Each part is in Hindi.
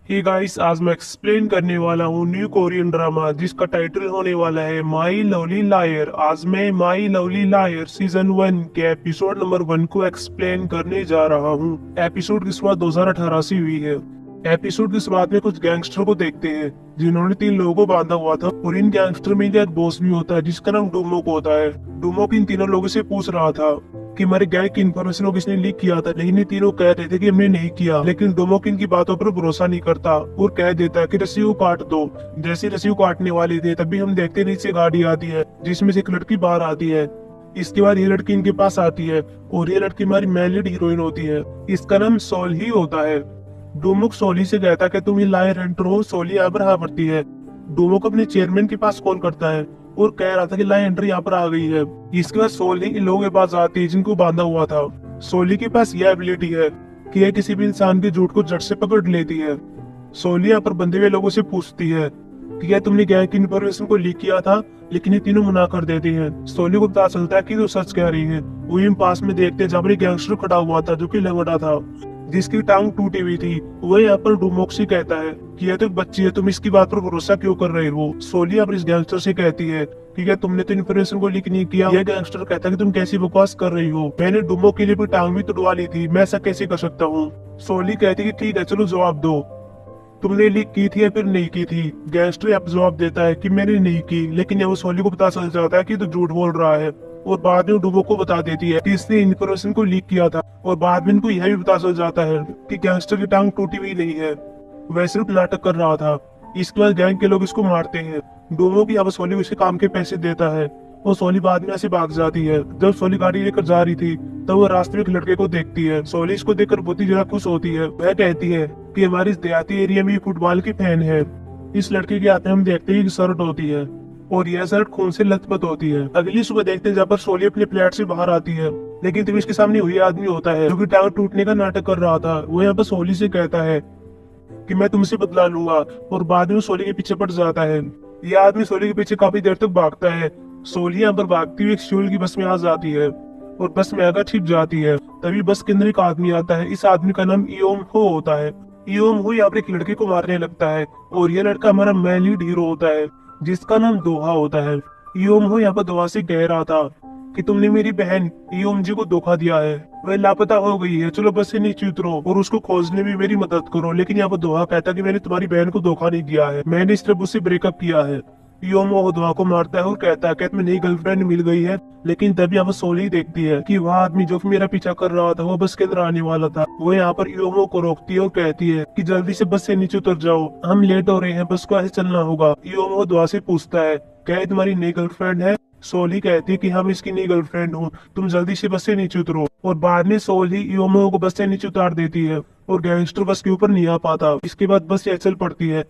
हे गाइस, आज मैं एक्सप्लेन करने वाला हूँ न्यू कोरियन ड्रामा जिसका टाइटल होने वाला है माई लवली लायर। आज मैं माई लवली लायर सीजन 1 के एपिसोड नंबर 1 को एक्सप्लेन करने जा रहा हूँ। एपिसोड की शुरुआत 2018 से हुई है। एपिसोड की शुरुआत में कुछ गैंगस्टर को देखते हैं जिन्होंने 3 लोगों को बांधा हुआ था और इन गैंगस्टर में एक बॉस भी होता है जिसका नाम डूमोक होता है। डूमोक इन तीनों लोगों से पूछ रहा था कि हमारे गैंग की इन्फॉर्मेशन को किसने लीक किया था, लेकिन ये तीनों कह रहे थे कि हमने नहीं किया। लेकिन डोमोक इनकी बातों पर भरोसा नहीं करता और कह देता है कि रस्सी को काट दो। जैसे रस्सी को काटने वाले थे तभी हम देखते हैं नीचे गाड़ी आती है जिसमें से एक लड़की बाहर आती है। इसके बाद ये लड़की इनके पास आती है और ये लड़की हमारी मेन लीड हीरोइन होती है। इसका नाम सोल ही होता है। डोमोक सोली से कहता है कि तुम ये लायर हंटर हो। सोली यहाँ पर हाँ भरती है। डोमोक अपने चेयरमैन के पास कॉल करता है और कह रहा था कि लाइन एंट्री यहाँ पर आ गई है। इसके बाद सोली इन लोगों के पास आती है जिनको बांधा हुआ था। सोली के पास यह एबिलिटी है कि यह किसी भी इंसान के झूठ को जड़ से पकड़ लेती है। सोली यहाँ पर बंधे हुए लोगों से पूछती है कि क्या तुमने गैंग की इन्फॉर्मेशन को लीक किया था, लेकिन ये तीनों मना कर देती हैं। सोली को पता चलता है कि वो सच कह रही है। वही हम पास में देखते हैं जहाँ पर एक गैंगस्टर खड़ा हुआ था जो कि लंगड़ा था जिसकी टांग टूटी हुई थी। वह यहाँ पर डुमोक से कहता है कि यह तो एक बच्ची है, तुम इसकी बात पर भरोसा क्यों कर रहे हो। सोली यहाँ पर इस गैंगस्टर से कहती है कि क्या तुमने तो इन्फॉर्मेशन को लीक नहीं किया। यह गैंगस्टर कहता है कि तुम कैसी बकवास कर रही हो, मैंने डुमोक के लिए भी टांग भी तुड़वा ली थी, मैं ऐसा कैसे कर सकता हूँ। सोली कहती है कि ठीक है, चलो जवाब दो, तुमने लीक की थी या फिर नहीं की थी। गैंगस्टर अब जवाब देता है कि मैंने नहीं की, लेकिन ये वो सोली को पता चल जाता है कि तो झूठ बोल रहा है और बाद में डुबो को बता देती है कि इसने इन्फॉर्मेशन को लीक किया था। और बाद में इनको यह भी पता चल जाता है कि गैंगस्टर की टांग टूटी हुई नहीं है, वह सिर्फ नाटक कर रहा था। इसके बाद गैंग के लोग इसको मारते हैं। डोमो की अब सोली उसे काम के पैसे देता है और सोली बाद में ऐसे भाग जाती है। जब सोली गाड़ी लेकर जा रही थी तब वो रास्ते में एक लड़के को देखती है। सोली इसको देखकर बहुत ही ज्यादा खुश होती है। वह कहती है कि हमारे इस देहाती एरिया में फुटबॉल की फैन है। इस लड़के के हाथ में हम देखते हैं कि शर्ट होती है और यह शर्ट खून से लथपथ होती है। अगली सुबह देखते हैं जहाँ पर सोली अपने फ्लैट से बाहर आती है, लेकिन तभी इसके सामने वही आदमी होता है जो कि टांग टूटने का नाटक कर रहा था। वो यहाँ पर सोली से कहता है कि मैं तुमसे बदला लूंगा और बाद में सोली के पीछे पड़ जाता है। यह आदमी सोली के पीछे काफी देर तक भागता है। सोली यहाँ पर भागती हुई एक फ्यूल की बस में आ जाती है और बस में आकर छिप जाती है। तभी बस के अंदर एक आदमी आता है। इस आदमी का नाम इयोम हो होता है। इयोम हो यहाँ पर एक लड़के को मारने लगता है और यह लड़का हमारा मेन लीड हीरो होता है जिसका नाम दोहा होता है। इयोम हो यहाँ पर दोहा से कह रहा था कि तुमने मेरी बहन इयोम जी को धोखा दिया है, वह लापता हो गई है, चलो बस से नीचे उतरो और उसको खोजने में मेरी मदद करो। लेकिन यहाँ पर दोहा कहता कि मैंने तुम्हारी बहन को धोखा नहीं दिया है, मैंने सिर्फ उससे ब्रेकअप किया है। इयोम वो दोहा को मारता है और कहता है कि तुम्हें नई गर्लफ्रेंड मिल गई है। लेकिन तभी यहाँ पर सोली देखती है कि वह आदमी जो कि मेरा पीछा कर रहा था वो बस के अंदर आने वाला था। वो यहाँ पर इयोमो को रोकती है और कहती है कि जल्दी से बस से नीचे उतर जाओ, हम लेट हो रहे हैं, बस को ऐसे चलना होगा। इयोमो दुआ से पूछता है क्या ये तुम्हारी नई गर्लफ्रेंड है। सोली कहती है कि हम इसकी नई गर्लफ्रेंड हूँ, तुम जल्दी से बस से नीचे उतरो। और बाद में सोली इयोमो को बस से नीचे उतार देती है और गैंगस्टर बस के ऊपर नहीं आ पाता। इसके बाद बस चल पड़ती है।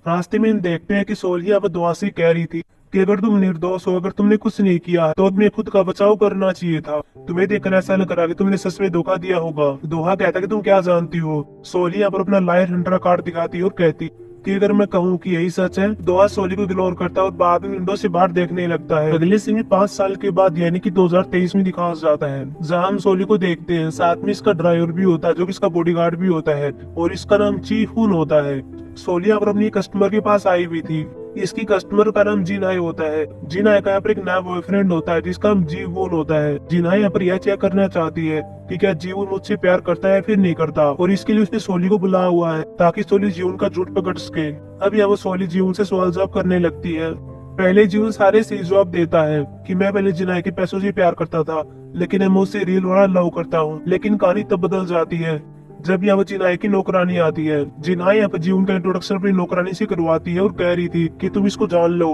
रास्ते में हम देखते हैं कि सोल्ही अब दुआ से कह रही थी कि अगर तुम निर्दोष हो, अगर तुमने कुछ नहीं किया तो तुम्हें खुद का बचाव करना चाहिए था। तुम्हें देखकर ऐसा लग रहा कि तुमने सच में धोखा दिया होगा। दोहा कहता कि तुम क्या जानती हो। सोल्ही यहाँ पर अपना लायर हंटर कार्ड दिखाती और कहती कि अगर मैं कहूँ कि यही सच है। दोहा सोली को इग्नोर करता है और बाद में विंडो से बाहर देखने लगता है। अगले सीन में 5 साल के बाद यानी कि 2023 में दिखाया जाता है, जहाँ हम सोली को देखते हैं। साथ में इसका ड्राइवर भी होता है जो कि इसका बॉडीगार्ड भी होता है और इसका नाम ची हुन होता है। सोली यहाँ पर अपनी कस्टमर के पास आई हुई थी। इसकी कस्टमर का नाम जिनाई होता है। जिनाई का यहाँ पर एक नया बॉयफ्रेंड होता है जिसका नाम जीवून होता है। जिनाई यहाँ पर यह चेक करना चाहती है कि क्या जीवून मुझसे प्यार करता है फिर नहीं करता, और इसके लिए उसने सोली को बुलाया हुआ है ताकि सोली जीवन का झूठ पकड़ सके। अब यहाँ वो सोली जीवन से सवाल जवाब करने लगती है। पहले जीवन सारे सही जवाब देता है कि मैं पहले जिनाई के पैसों से प्यार करता था, लेकिन मैं उससे रियल वाला लव करता हूँ। लेकिन कहानी तब बदल जाती है जब यहाँ जिनाई की नौकरानी आती है। जिनाई यहाँ पर जीवन का इंट्रोडक्शन अपनी नौकरानी से करवाती है और कह रही थी कि तुम इसको जान लो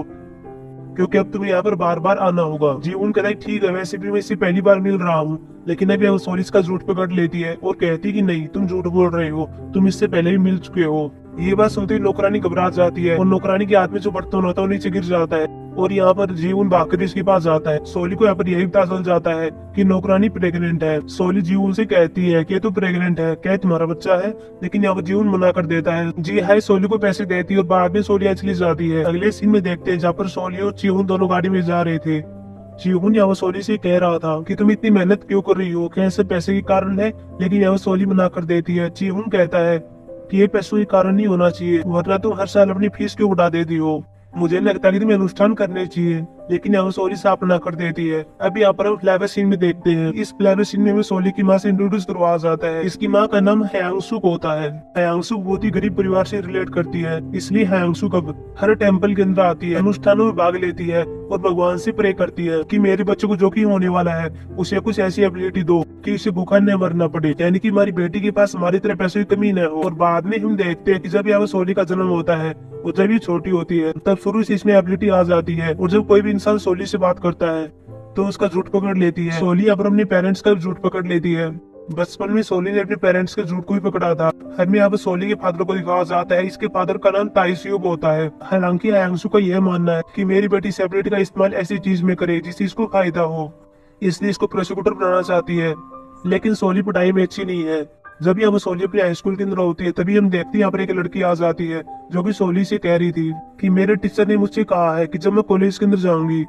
क्योंकि अब तुम्हें यहाँ पर बार बार आना होगा। जीवन कहता है ठीक है, वैसे भी मैं इससे पहली बार मिल रहा हूँ। लेकिन अभी वो सोली इसका झूठ पकड़ लेती है और कहती कि नहीं, तुम झूठ बोल रहे हो, तुम इससे पहले भी मिल चुके हो। ये बात सुनते ही नौकरानी घबरा जाती है और नौकरानी के हाथ में जो बर्तन होता है वो नीचे गिर जाता है और यहाँ पर जीवन भागकर इसके पास जाता है। सोली को यहाँ पर यही पता चल जाता है कि नौकरानी प्रेग्नेंट है। सोली जीवन से कहती है कि तू प्रेग्नेंट है, क्या तुम्हारा बच्चा है। लेकिन यहाँ पर जीवन मना कर देता है। जी हाय सोली को पैसे देती है और बाद में सोली चली जाती है। अगले सीन में देखते हैं जहाँ पर सोली और जीवन दोनों गाड़ी में जा रहे थे। जीवन यहाँ सोली से कह रहा था कि तुम इतनी मेहनत क्यों कर रही हो, क्या ऐसे पैसे के कारण है। लेकिन यहाँ सोली मना कर देती है। जीवन कहता है कि ये पैसों के कारण नहीं होना चाहिए, वरना तुम हर साल अपनी फीस क्यों उड़ा देती हो। मुझे लगता है कि तुम्हें अनुष्ठान करने चाहिए, लेकिन यहाँ सोली साफ ना कर देती है। अभी यहाँ पर हम फ्लेवर सीन में देखते हैं। इस फ्लेवर सीन में हमें सोली की माँ से इंट्रोड्यूस करवाया जाता है। इसकी माँ का नाम हयांगसुक होता है। हयांगसुक बहुत ही गरीब परिवार से रिलेट करती है, इसलिए हयांगसुक अब हर टेम्पल के अंदर आती है, अनुष्ठानों में भाग लेती है और भगवान से प्रे करती है कि मेरे बच्चे को जो कि होने वाला है उसे कुछ ऐसी एबिलिटी दो कि उसे भूखा न मरना पड़े, यानी कि हमारी बेटी के पास हमारी तरह पैसों की कमी न हो। और बाद में हम देखते हैं कि जब यहाँ सोली का जन्म होता है वो जब ये छोटी होती है तब शुरू से इसमें एबिलिटी आ जाती है, और जब कोई भी इंसान सोली से बात करता है तो उसका झूठ पकड़ लेती है। सोली अब अपने पेरेंट्स का झूठ पकड़ लेती है। बचपन में सोली ने अपने पेरेंट्स के झूठ को भी पकड़ा था। हमें अब सोली के फादर को दिखाया जाता है। इसके फादर का नाम ताइस्यूब होता है। हालांकि हयांगसु का यह मानना है कि मेरी बेटी इस एबिलिटी का इस्तेमाल ऐसी चीज में करे जिससे इसको फायदा हो, इसलिए इसको प्रोसिक्यूटर बनाना चाहती है। लेकिन सोली पढ़ाई में अच्छी नहीं है। जब हम सोली अपने हाई स्कूल के अंदर होती है तभी हम देखते हैं यहाँ पर एक लड़की आ जाती है जो कि सोली से कह रही थी कि मेरे टीचर ने मुझसे कहा है कि जब मैं कॉलेज के अंदर जाऊंगी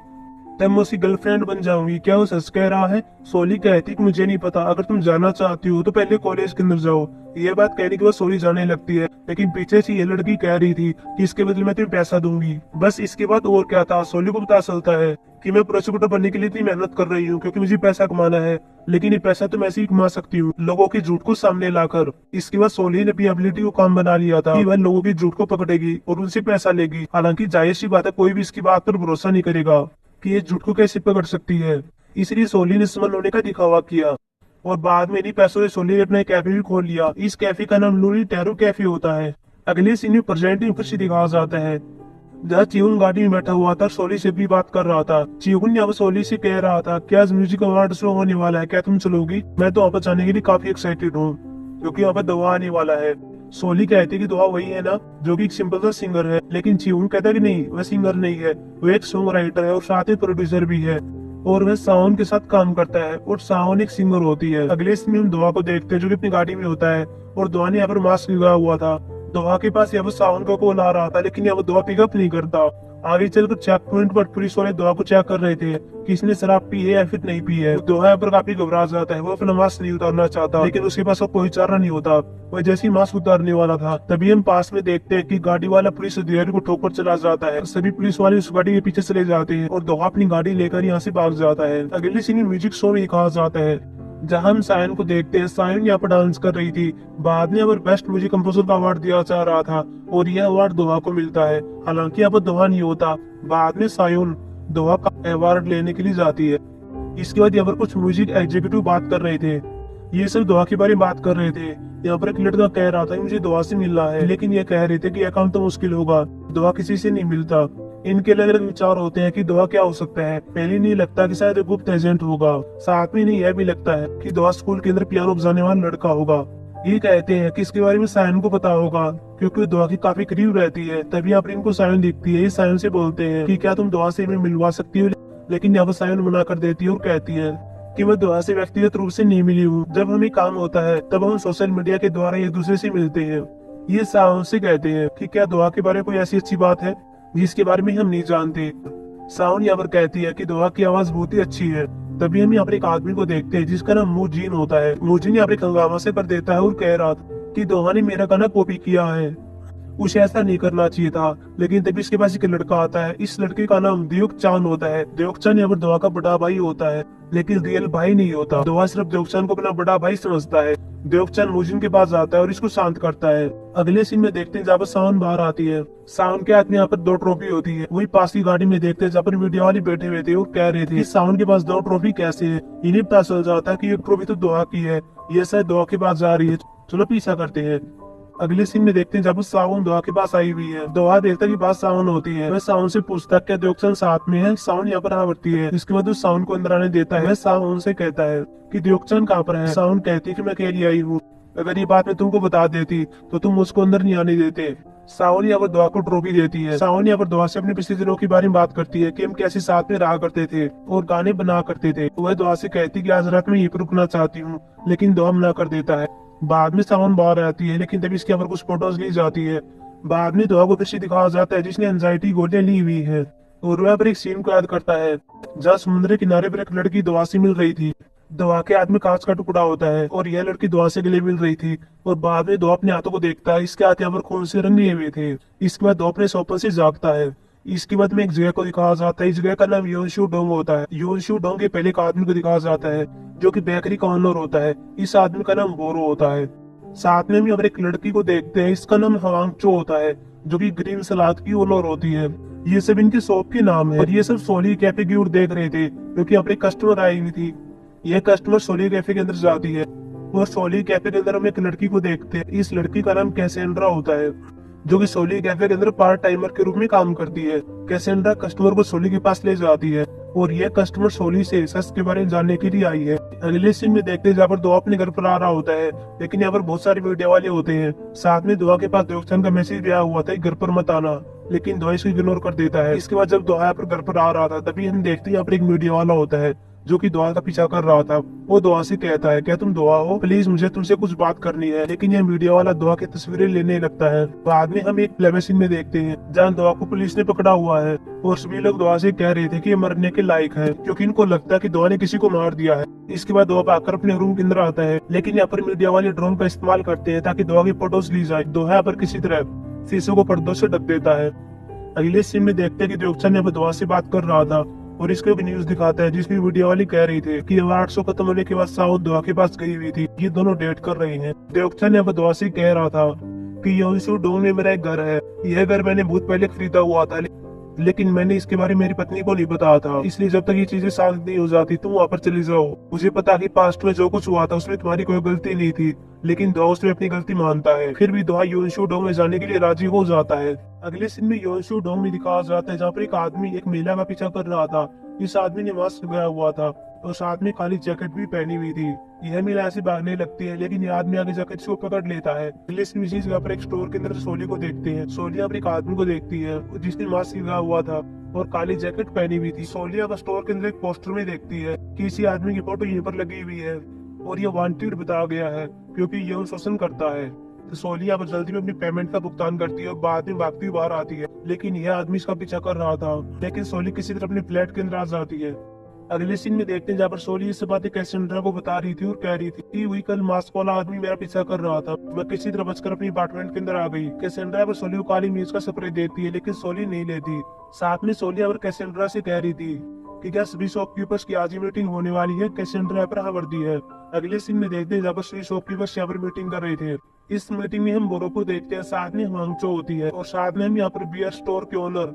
तब मैं उसकी गर्लफ्रेंड बन जाऊंगी। क्या वो सच कह रहा है? सोली कहती कि मुझे नहीं पता, अगर तुम जाना चाहती हो तो पहले कॉलेज के अंदर जाओ। ये बात कहने के बाद सोली जाने लगती है, लेकिन पीछे से ये लड़की कह रही थी कि इसके बदले मैं तुम्हें पैसा दूंगी। बस इसके बाद और क्या था, सोली को पता चलता है कि मैं प्रोसिक्यूटर बनने के लिए इतनी मेहनत कर रही हूँ क्योंकि मुझे पैसा कमाना है, लेकिन ये पैसा तो मैं ऐसे ही कमा सकती हूँ लोगों के झूठ को सामने लाकर। इसके बाद सोली ने अपनी एबिलिटी को काम बना लिया था कि वह लोगों के झूठ को पकड़ेगी और उनसे पैसा लेगी। हालांकि जाहिर सी बात है कोई भी इसकी बात पर भरोसा नहीं करेगा कि ये झूठ को कैसे पकड़ सकती है, इसलिए सोली ने समन होने का दिखावा किया। और बाद में इन्हीं पैसों से सोली ने अपना कैफे भी खोल लिया। इस कैफे का नाम लूनी टैरो कैफे होता है। अगले सीन में प्रेजेंटिंग फिर से दिखाया जाता है जहाँ चिहुन गाड़ी में बैठा हुआ था, सोली से भी बात कर रहा था। चिहुन अब सोली से कह रहा था कि आज म्यूजिक अवार्ड शो होने वाला है, क्या तुम चलोगी? मैं तो वहाँ पर जाने के लिए काफी एक्साइटेड हूँ क्योंकि वहाँ पर दुआ आने वाला है। सोली कहती है कि दुआ वही है ना जो कि एक सिंपल सा सिंगर है, लेकिन चिहुन कहता है कि नहीं, वह सिंगर नहीं है, वो एक सॉन्ग राइटर है और साथ ही प्रोड्यूसर भी है, और वह सावन के साथ काम करता है और सावन एक सिंगर होती है। अगले सीन में हम दुआ को देखते हैं जो कि अपनी गाड़ी में होता है और दुआ ने यहाँ पर मास्क लगाया हुआ था। दुआ के पास यहाँ पर सावन का कॉल आ रहा था, लेकिन यहाँ पर दुआ पिकअप नहीं करता। आगे चलकर चेक पॉइंट पर पुलिस वाले दुआ को चेक कर रहे थे कि इसने शराब पी है या फिर नहीं पी है। दुआ यहाँ पर काफी घबरा जाता है, वो अपना मास्क नहीं उतारना चाहता, लेकिन उसके पास अब कोई चारा नहीं होता। वह जैसे ही मास्क उतारने वाला था तभी हम पास में देखते हैं कि गाड़ी वाला पुलिस अधिकारी को ठोकर चला जाता है। सभी पुलिस वाले उस गाड़ी के पीछे चले जाते हैं और दुआ अपनी गाड़ी लेकर यहाँ से भाग जाता है। अगले सीन में म्यूजिक शो में दिखाया जाता है जहाँ हम सायन को देखते हैं। सायन यहाँ पर डांस कर रही थी। बाद में यहाँ पर बेस्ट म्यूजिक कंपोजर का अवार्ड दिया जा रहा था और यह अवार्ड दोहा को मिलता है। हालांकि यहाँ पर दोहा नहीं होता। बाद में सायन दोहा का अवार्ड लेने के लिए जाती है। इसके बाद यहाँ पर कुछ म्यूजिक एग्जीक्यूटिव बात कर रहे थे, ये सब दोहा के बारे में बात कर रहे थे। यहाँ पर एक लड़का कह रहा था कि मुझे दोहा से मिलना है, लेकिन ये कह रहे थे कि यह काम तो मुश्किल होगा, दोहा किसी से नहीं मिलता। इनके अलग अलग विचार होते हैं कि दोहा क्या हो सकता है। पहले नहीं लगता कि शायद गुप्त एजेंट होगा, साथ में नहीं यह भी लगता है कि दोहा स्कूल के अंदर पियानो बजाने वाला लड़का होगा। ये कहते हैं कि इसके बारे में सायन को पता होगा क्योंकि दोहा की काफी करीब रहती है। तभी यहाँ पर इनको सायन दिखती है। ये सायन से बोलते हैं कि क्या तुम दोहा से हमें मिलवा सकती हो, लेकिन यहाँ पर सायन मना कर देती है और कहती है कि मैं दोहा से व्यक्तिगत रूप से नहीं मिली हूँ। जब हमें काम होता है तब हम सोशल मीडिया के द्वारा एक दूसरे से मिलते हैं। ये सावन से कहते हैं कि क्या दोहा के बारे में कोई ऐसी अच्छी बात है जिसके बारे में हम नहीं जानते। सावन यहाँ पर कहती है कि दोहा की आवाज बहुत ही अच्छी है। तभी हम यहाँ पर एक आदमी को देखते हैं जिसका नाम मुजीन होता है। मुजीन यहाँ पर एक हंगामा से कर देता है और कह रहा था कि दोहा ने मेरा गाना कॉपी किया है, उसे ऐसा नहीं करना चाहिए था। लेकिन तभी इसके पास एक लड़का आता है। इस लड़के का नाम देवक चांद होता है। देवक चांद यहाँ पर दोहा का बड़ा भाई होता है, लेकिन रियल भाई नहीं होता। दोहा सिर्फ देवक चांद को अपना बड़ा भाई समझता है। देवक चांद मुजिन के पास जाता है और इसको शांत करता है। अगले सीन में देखते हैं जहाँ पर सावन बाहर आती है। सावन के हाथ में यहाँ पर 2 ट्रॉफी होती है। वही पास की गाड़ी में देखते हैं जहाँ पर मीडिया वाले बैठे हुए थे और कह रहे थे कि सावन के पास 2 ट्रॉफी कैसे है। इन्हें पता चल जाता है कि एक ट्रॉफी तो दोहा की है, ये शायद दोहा के पास जा रही है, चलो पीछा करते हैं। अगले सीन में देखते हैं जब सावन दोहा के पास आई हुई है। दोहा देखता कि बात सावन होती है। वह सावन से पूछता क्या देवचंद साथ में है। सावन यहाँ पर हाँ भरती है। इसके बाद उस सावन को अंदर आने देता है। वह सावन से कहता है कि देवचंद कहाँ पर है। सावन कहती है कि मैं अकेली आई हूँ, अगर ये बात मैं तुमको बता देती तो तुम उसको अंदर नहीं आने देते। सावन यहाँ पर दोहा को ट्रॉफी देती है। सावन यहाँ पर दोहा से अपने पिछले दिनों के बारे में बात करती है कि हम कैसे साथ में रहा करते थे और गाने बना करते थे। वह दोहा से कहती कि आज रात में यहीं पर रुकना चाहती हूँ, लेकिन दोहा मना कर देता है। बाद में सावन बाहर आती है, लेकिन तभी इसके ऊपर कुछ फोटोज ली जाती है। बाद में दोहा को दृश्य दिखाया जाता है जिसने एंजाइटी गोलियां ली हुई है और वह पर एक सीन को याद करता है जहाँ समुद्र किनारे पर एक लड़की दोहा से मिल रही थी। दुआ के हाथ में कांच का टुकड़ा होता है और यह लड़की दुआ से गले मिल रही थी और बाद में दुआ अपने हाथों को देखता है, इसके हाथ यहाँ पर खून से रंगे हुए थे। इसके बाद दुआ अपने सपने से जागता है। इसके बाद में एक जगह को दिखाया जाता है, इस जगह का नाम योनशू डोंग होता है। योनशू डोंग के पहले एक आदमी को दिखाया जाता है जो कि बेकरी का ओनर होता है। इस आदमी का नाम बोरो होता है। साथ में भी हम एक लड़की को देखते हैं, इसका नाम हवांग चो होता है जो कि ग्रीन सलाद की ओनर होती है। ये सब इनकी शॉप के नाम है और ये सब सोली कैफे की ओर देख रहे थे क्योंकि अपने कस्टमर आई हुई थी। यह कस्टमर सोली कैफे के अंदर जाती है और सोली कैफे के अंदर हम एक लड़की को देखते हैं। इस लड़की का नाम कैसेंड्रा होता है जो कि सोली कैफे के अंदर पार्ट टाइमर के रूप में काम करती है। कैसेंड्रा कस्टमर को सोली के पास ले जाती है और यह कस्टमर सोली से सच के बारे में जानने के लिए आई है। अगले सीन में देखते हैं जहाँ पर दुआ अपने घर पर आ रहा होता है, लेकिन यहाँ पर बहुत सारे मीडिया वाले होते हैं। साथ में दुआ के पास देवचंद का मैसेज दिया हुआ था घर पर मत आना, लेकिन दुआ इसको इग्नोर कर देता है। इसके बाद जब दुआ यहाँ पर घर पर आ रहा था तभी हम देखते हैं यहाँ पर एक मीडिया वाला होता है जो कि दुआ का पीछा कर रहा था। वो दुआ से कहता है, क्या तुम दुआ हो? प्लीज मुझे तुमसे कुछ बात करनी है। लेकिन यह मीडिया वाला दुआ की तस्वीरें लेने लगता है। बाद में हम एक क्लेवर सीन में देखते हैं जहाँ दुआ को पुलिस ने पकड़ा हुआ है और सभी लोग दुआ से कह रहे थे कि ये मरने के लायक है क्योंकि इनको लगता है कि दुआ ने किसी को मार दिया है। इसके बाद दुआ आकर अपने रूम के अंदर आता है, लेकिन यहाँ पर मीडिया वाले ड्रोन का इस्तेमाल करते हैं ताकि दुआ की फोटोज ली जाए। दुआ यहाँ पर किसी तरह शीशों को पर्दों से ढक देता है। अगले सीन में देखते हैं कि देवचंद यहाँ पर दुआ से बात कर रहा था और इसको एक न्यूज दिखाता है जिसमें वीडियो वाली कह रही थी कि 800 खत्म होने के बाद साउथ दुआ के पास गई हुई थी। ये दोनों डेट कर रहे हैं। देवचंद यहाँ पर दुआ से कह रहा था कि योनशू डोंग में मेरा एक घर है। यह घर मैंने बहुत पहले खरीदा हुआ था, लेकिन मैंने इसके बारे में मेरी पत्नी को नहीं बताया था। इसलिए जब तक ये चीजें शांत नहीं हो जाती तुम वहाँ पर चली जाओ। मुझे पता कि पास्ट में जो कुछ हुआ था उसमें तुम्हारी कोई गलती नहीं थी, लेकिन दुआ उसमें अपनी गलती मानता है। फिर भी दुआ योनशू डोंग में जाने के लिए राजी हो जाता है। अगले सीन में योनशू डोंग में दिखाया जाता है जहाँ पर एक आदमी एक महिला का पीछा कर रहा था। इस आदमी ने मास्क लगाया हुआ था और साथ में काली जैकेट भी पहनी हुई थी। यह महिला ऐसे भागने लगती है, लेकिन यह आदमी आगे जाकर इसको पकड़ लेता है। अगले सीन में इसी जगह पर एक स्टोर के अंदर सोली को देखते हैं। सोली यहाँ पर एक आदमी को देखती है जिसने मास्क लगाया हुआ था और काली जैकेट पहनी हुई थी। सोलिया का स्टोर के अंदर एक पोस्टर में देखती है कि इसी आदमी की फोटो यहीं पर लगी हुई है और ये वांटेड बताया गया है क्योंकि यौन शोषण करता है। तो सोलिया अब जल्दी में अपनी पेमेंट का भुगतान करती है और बाद में भागती हुई बाहर आती है, लेकिन यह आदमी इसका पीछा कर रहा था। लेकिन सोली किसी तरह अपने फ्लैट के अंदर आ जाती है। अगले सीन में देखते हैं जहाँ पर सोली इस बातें कैसेंड्रा को बता रही थी और कह रही थी कि वही कल मास्क वाला आदमी मेरा पीछा कर रहा था। मैं किसी तरह बचकर अपनी अपार्टमेंट के अंदर आ गई। कैसेंड्रा पर सोली को काली मिर्च का स्प्रे देती है, लेकिन सोली नहीं लेती। साथ में सोली और कैसेंड्रा से कह रही थी कि क्या सभी शॉपकीपर्स की आज ही मीटिंग होने वाली है। कैसेंड्रा पर हाँ वर्दी है। अगले सीन में देखते हैं जहाँ पर सभी शॉपकीपर्स यहाँ पर मीटिंग कर रहे थे। इस मीटिंग में हम बोरो को देखते हैं, साथ में हांगचो होती है और साथ में हम यहाँ पर बियर स्टोर के ओनर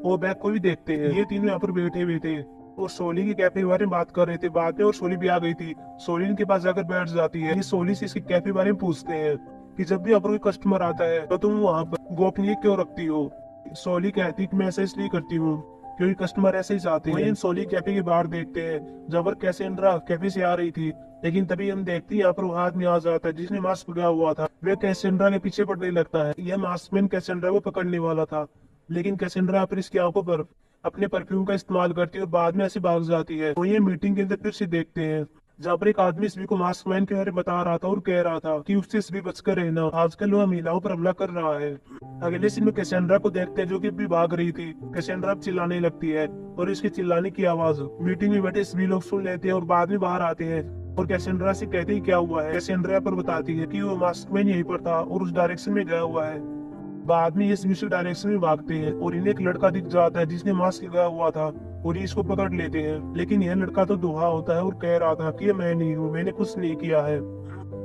वो बैग को भी देखते हैं। ये तीनों यहाँ पर बैठे हुए थे और सोली के कैफे के बारे में बात कर रहे थे। बाद में और सोली भी आ गई थी। सोली इनके पास जाकर बैठ जाती है। ये सोली से इसके कैफे के बारे में पूछते हैं कि जब भी यहाँ पर कोई कस्टमर आता है तो तुम वहाँ पर गोपनीय क्यों रखती हो। सोली कहती कि मैं ऐसा इसलिए करती हूँ क्योंकि कस्टमर ऐसे ही चाहते हैं। सोली कैफे के बाहर देखते हैं जहाँ पर कैसेंड्रा कैफे से आ रही थी, लेकिन तभी हम देखते हैं यहाँ पर वो आदमी आ जाता है जिसने मास्क लगाया हुआ था। वह कैसेंड्रा के पीछे पड़ने लगता है। यह मास्कमैन कैसेंड्रा को पकड़ने वाला था, लेकिन कैसेंड्रा पर इसकी आंखों पर अपने परफ्यूम का इस्तेमाल करती है और बाद में ऐसे भाग जाती है। तो ये मीटिंग के अंदर फिर से देखते हैं जहाँ पर एक आदमी सभी को मास्कमैन के बारे में बता रहा था और कह रहा था कि उससे सभी बचकर रहना, आजकल वह महिलाओं पर हमला कर रहा है। अगले सीन में कैसेंड्रा को देखते हैं जो कि भी भाग रही थी। कैसेंड्रा चिल्लाने लगती है और इसके चिल्लाने की आवाज मीटिंग में बैठे सभी लोग सुन लेते हैं और बाद में बाहर आते हैं और कैसेंड्रा से कहते ही क्या हुआ है। कैसेंड्रा पर बताती है कि वो मास्कमैन यहीं पर था और उस डायरेक्शन में गया हुआ है। बाद में ये सभी डायरेक्शन में भागते हैं और इन्हें एक लड़का दिख जाता है जिसने मास्क लगाया हुआ था और ये इसको पकड़ लेते हैं। लेकिन यह लड़का तो दुहा होता है और कह रहा था कि ये मैं नहीं हूँ, मैंने कुछ नहीं किया है।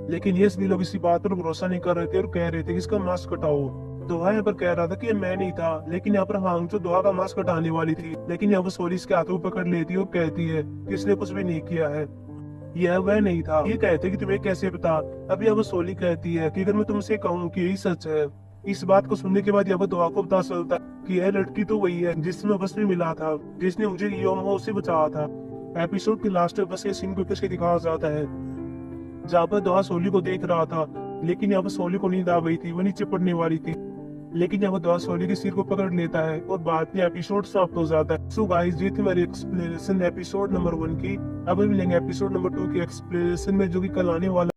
लेकिन ये सभी लोग इसी बात पर भरोसा नहीं कर रहे थे और कह रहे थे कि इसका मास्क हटाओ। दुहा यहाँ पर कह रहा था कि ये मैं नहीं था, लेकिन यहाँ पर हांगचो दुहा का मास्क हटाने वाली थी, लेकिन यहाँ पर सोली इसके हाथों को पकड़ लेती है और कहती है कि इसने कुछ भी नहीं किया है, यह वह नहीं था। ये कहते कि तुम्हें कैसे पता। अभी अब सोली कहती है कि अगर मैं तुमसे कहूँ कि यही सच है। इस बात को सुनने के बाद यहाँ पर दुआ को पता चलता है कि यह लड़की तो वही है जिससे मैं बस में मिला था, जिसने मुझे योमो से बचाया था। एपिसोड के लास्ट में बस ये सीन को फिर से दिखाया जाता है जहाँ पर दुआ सोली को देख रहा था, लेकिन यहाँ पर सोली को नींद आ गई थी, वो नीचे पड़ने वाली थी। लेकिन यहाँ पर दुआ सोली के सिर को पकड़ लेता है और बाद में एपिसोड समाप्त हो जाता है। सो गाइस, ये थी मेरी एक्सप्लेनेशन एपिसोड नंबर 1 की। अब मिलेंगे एपिसोड नंबर 2 की एक्सप्लेनेशन में जो कि कल आने वाला